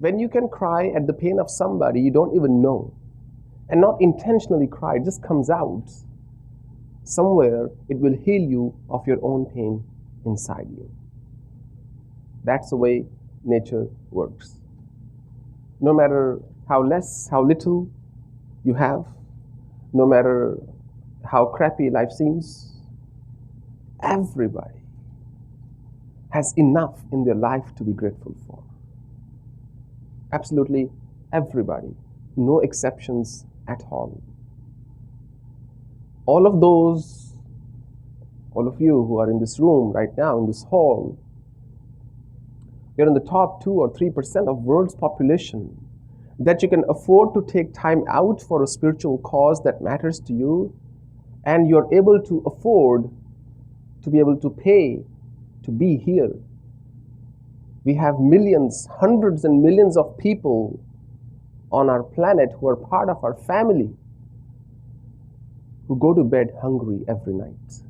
When you can cry at the pain of somebody you don't even know, and not intentionally cry, it just comes out, somewhere it will heal you of your own pain inside you. That's the way nature works. No matter how less, how little you have, no matter how crappy life seems, everybody has enough in their life to be grateful for. Absolutely everybody, no exceptions at all. All of you who are in this room right now, in this hall, you're in the top 2 or 3% of world's population, that you can afford to take time out for a spiritual cause that matters to you, and you're able to afford to be able to pay to be here. We have millions, hundreds and millions of people on our planet who are part of our family, who go to bed hungry every night,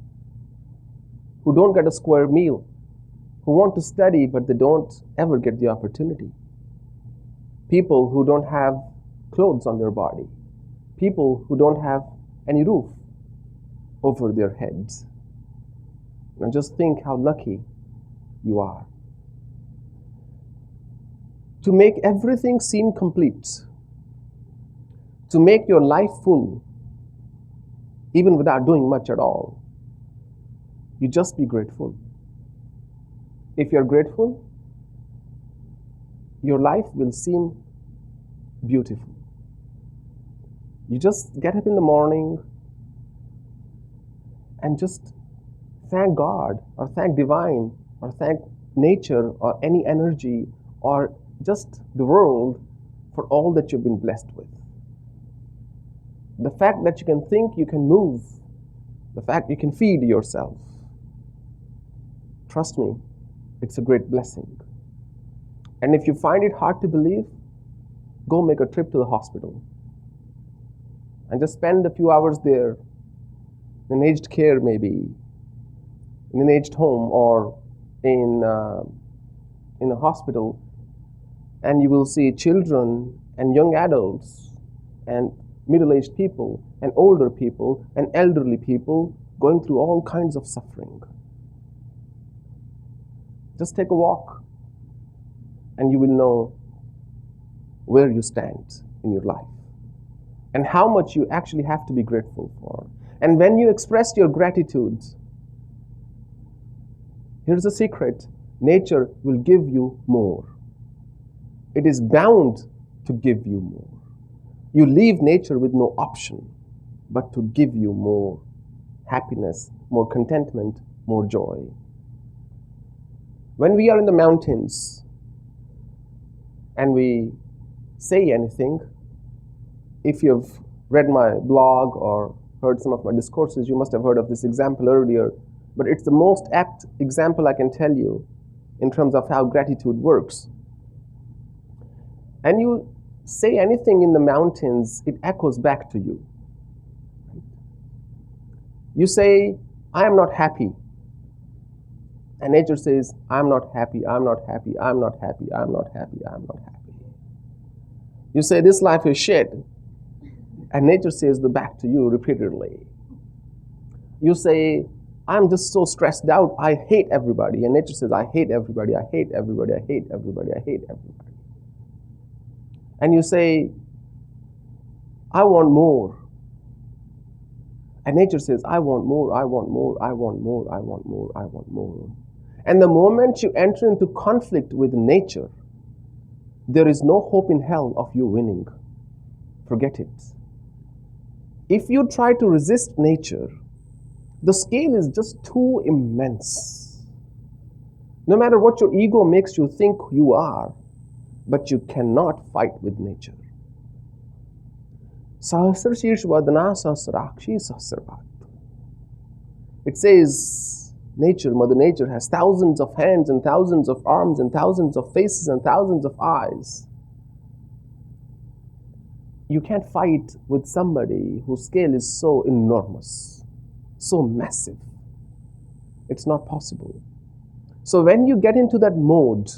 who don't get a square meal, who want to study but they don't ever get the opportunity. People who don't have clothes on their body, people who don't have any roof over their heads. And just think how lucky you are. To make everything seem complete, to make your life full, even without doing much at all, you just be grateful. If you're grateful, your life will seem beautiful. You just get up in the morning and just thank God, or thank divine, or thank nature, or any energy, or just the world for all that you've been blessed with. The fact that you can think, you can move, the fact you can feed yourself, trust me, it's a great blessing. And if you find it hard to believe, go make a trip to the hospital and just spend a few hours there, in aged care maybe, in an aged home, or in a hospital, and you will see children and young adults and middle-aged people and older people and elderly people going through all kinds of suffering. Just take a walk and you will know where you stand in your life and how much you actually have to be grateful for. And when you express your gratitude, here's a secret: nature will give you more. It is bound to give you more. You leave nature with no option but to give you more happiness, more contentment, more joy. When we are in the mountains and we say anything, if you've read my blog or heard some of my discourses, you must have heard of this example earlier, but it's the most apt example I can tell you in terms of how gratitude works. And you say anything in the mountains, it echoes back to you. You say, I am not happy. And nature says, I'm not happy, I'm not happy, I'm not happy, I'm not happy, I'm not happy. You say, this life is shit. And nature says the back to you repeatedly. You say, I'm just so stressed out, I hate everybody. And nature says, I hate everybody, I hate everybody, I hate everybody, I hate everybody. And you say, I want more. And nature says, I want more, I want more, I want more, I want more, I want more. And the moment you enter into conflict with nature, there is no hope in hell of you winning. Forget it. If you try to resist nature, the scale is just too immense. No matter what your ego makes you think you are, but you cannot fight with nature. It says, Mother Nature has thousands of hands and thousands of arms and thousands of faces and thousands of eyes. You can't fight with somebody whose scale is so enormous, so massive. It's not possible. So when you get into that mode,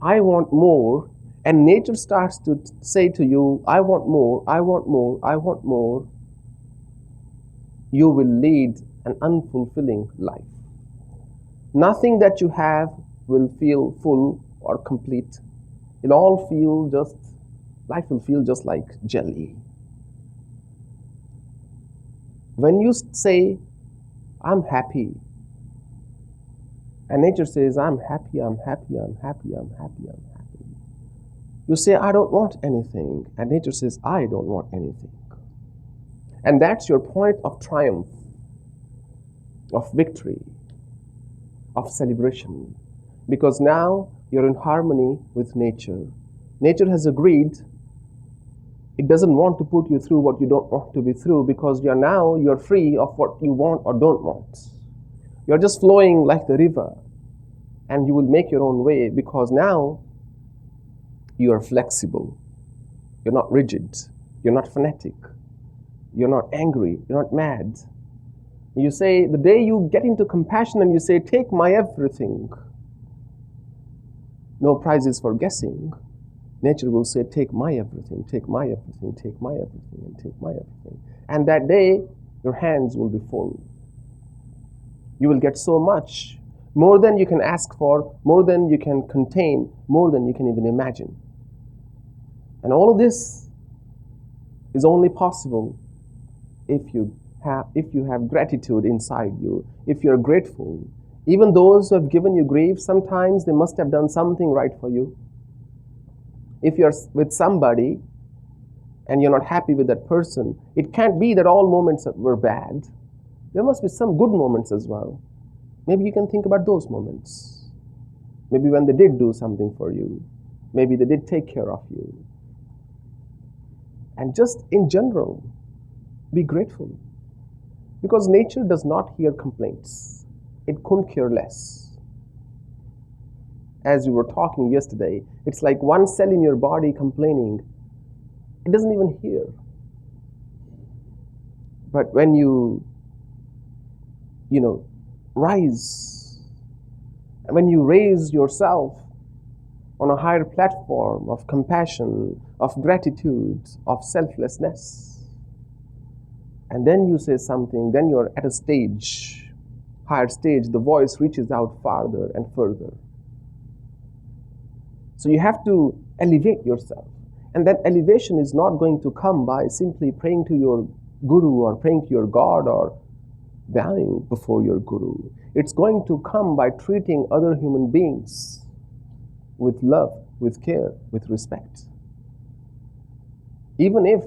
I want more, and nature starts to say to you, I want more, I want more, I want more, you will lead an unfulfilling life. Nothing that you have will feel full or complete. Life will feel just like jelly. When you say, I'm happy, and nature says, I'm happy, I'm happy, I'm happy, I'm happy, I'm happy. You say, I don't want anything, and nature says, I don't want anything. And that's your point of triumph, of victory, of celebration. Because now you're in harmony with nature. Nature has agreed. It doesn't want to put you through what you don't want to be through, because you're free of what you want or don't want. You're just flowing like the river, and you will make your own way, because now you are flexible. You're not rigid. You're not fanatic. You're not angry. You're not mad. You say, the day you get into compassion and you say, take my everything, no prizes for guessing, nature will say, take my everything, take my everything, take my everything, and take my everything. And that day, your hands will be full. You will get so much, more than you can ask for, more than you can contain, more than you can even imagine. And all of this is only possible if you have gratitude inside you, if you're grateful. Even those who have given you grief, sometimes they must have done something right for you. If you're with somebody and you're not happy with that person, it can't be that all moments were bad. There must be some good moments as well. Maybe you can think about those moments. Maybe when they did do something for you. Maybe they did take care of you. And just in general, be grateful. Because nature does not hear complaints. It couldn't care less. As we were talking yesterday, it's like one cell in your body complaining. It doesn't even hear. But when you rise, and when you raise yourself on a higher platform of compassion, of gratitude, of selflessness, and then you say something, then you're at a stage, higher stage, the voice reaches out farther and further. So you have to elevate yourself. And that elevation is not going to come by simply praying to your guru or praying to your God or bowing before your guru. It's going to come by treating other human beings with love, with care, with respect. Even if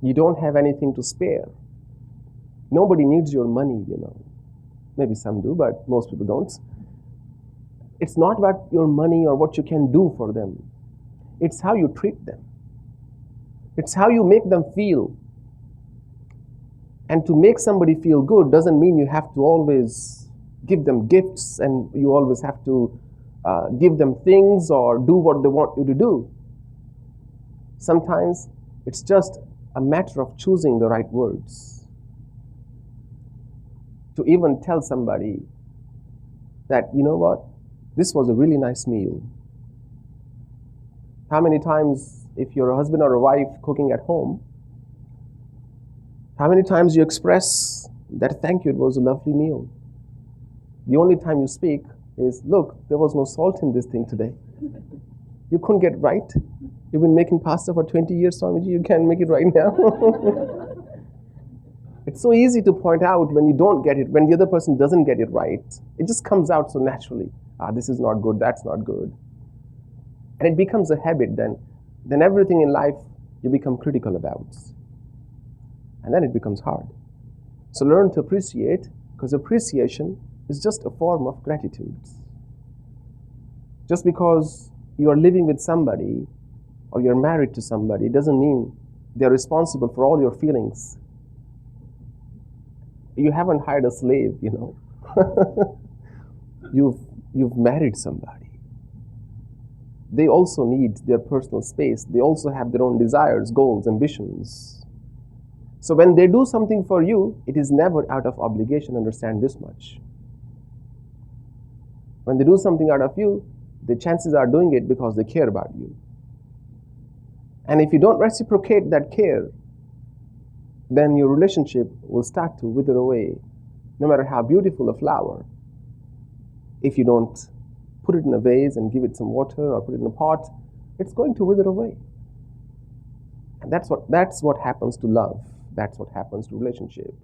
you don't have anything to spare. Nobody needs your money, Maybe some do, but most people don't. It's not about your money or what you can do for them. It's how you treat them. It's how you make them feel. And to make somebody feel good doesn't mean you have to always give them gifts and you always have to give them things or do what they want you to do. Sometimes it's just a matter of choosing the right words. To even tell somebody that, you know what, this was a really nice meal. How many times, if you're a husband or a wife cooking at home, how many times you express that thank you, it was a lovely meal? The only time you speak is, look, there was no salt in this thing today. You couldn't get it right. You've been making pasta for 20 years, Swamiji, you can't make it right now. It's so easy to point out when you don't get it, when the other person doesn't get it right. It just comes out so naturally. This is not good, that's not good. And it becomes a habit then. Then everything in life you become critical about. And then it becomes hard. So learn to appreciate, because appreciation is just a form of gratitude. Just because you are living with somebody or you're married to somebody doesn't mean they're responsible for all your feelings. You haven't hired a slave, You've married somebody. They also need their personal space. They also have their own desires, goals, ambitions. So when they do something for you, it is never out of obligation. Understand this much. When they do something out of you, the chances are doing it because they care about you. And if you don't reciprocate that care, then your relationship will start to wither away. No matter how beautiful a flower, if you don't put it in a vase and give it some water or put it in a pot, it's going to wither away. And that's what happens to love. That's what happens to relationship.